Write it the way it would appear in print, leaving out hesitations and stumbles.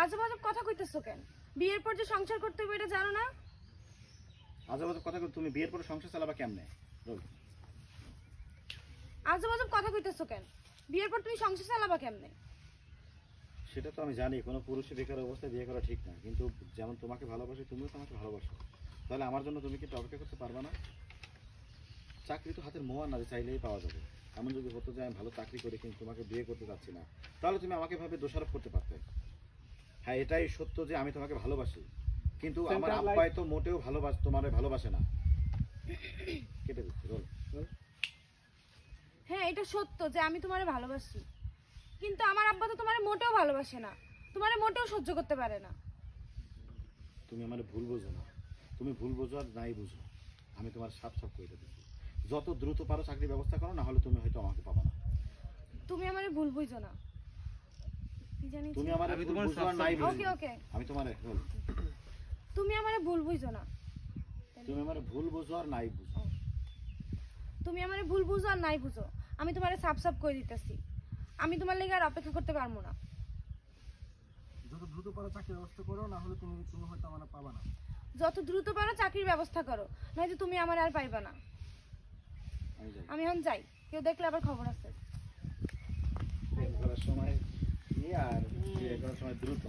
আজব আজব কথা কইতেছো কেন? বিয়ের পর যে সংসার করতে হবে এটা জানো না? আজব আজব কথা তুমি বিয়ের পরে সংসার চালাবা কেমনে? আজব আজব কথা কইতেছো কেন? বিয়ের পর তুমি সংসার চালাবা কেমনে? সেটা তো আমি জানি কোনো পুরুষের বেকার অবস্থায় বিয়ে করা ঠিক না, কিন্তু যেমন তোমাকে ভালোবাসি তুমিও তো আমাকে ভালোবাসো, তাহলে আমার জন্য তুমি কি অপেক্ষা করতে পারবে না? চাকরি তো হাতের মোয়া না যে চাইলেই পাওয়া যাবে। এমন যদি হতো যে আমি ভালো চাকরি করি কিন্তু তোমাকে বিয়ে করতে চাচ্ছি না, তাহলে তুমি আমাকে ভাবে দোষারোপ করতে পারতে। হ্যাঁ, এটাই সত্য যে আমি তোমাকে ভালোবাসি, কিন্তু আমার আব্বাই তো মোটেও তোমারে ভালোবাসে না। কেটে দিচ্ছি বল। হ্যাঁ, এটা সত্য যে আমি তোমারে ভালোবাসি, কিন্তু আমার আব্বা তো তোমারে মোটেও ভালোবাসে না, তোমারে মোটেও সহ্য করতে পারে না। তুমি আমার ভুল বোঝো না, তুমি ভুল বোঝো আর নাই বুঝো, আমি তোমার সাপ সাপ করে দিচ্ছি। যত দ্রুত পারো চাকরির ব্যবস্থা করো, না হলে তুমি হয়তো আমাকে পাবা না। তুমি আমারে ভুল বুঝো না। কি জানি তুমি আমারে ভুল বুঝো আর নাই বুঝো। ওকে ওকে, আমি তোমারে বল, তুমি আমারে ভুল বুঝো না। তুমি আমারে ভুল বুঝো আর নাই বুঝো। তুমি আমারে ভুল বুঝো আর নাই বুঝো, আমি তোমারে সাপ সাপ করে দিতেছি। আমি তোমার লেগে আর অপেক্ষা করতে পারবো না। যত দ্রুত পারো চাকরির ব্যবস্থা করো, না হলে তুমি হয়তো আমার পাবা না। যত দ্রুত পারো চাকরির ব্যবস্থা করো, নয়তো তুমি আমার আর পাইবা না। আমি এখন যাই, কেউ দেখলে আবার খবর আছে। প্রেম করার সময় আর বিয়ে করার সময় দ্রুত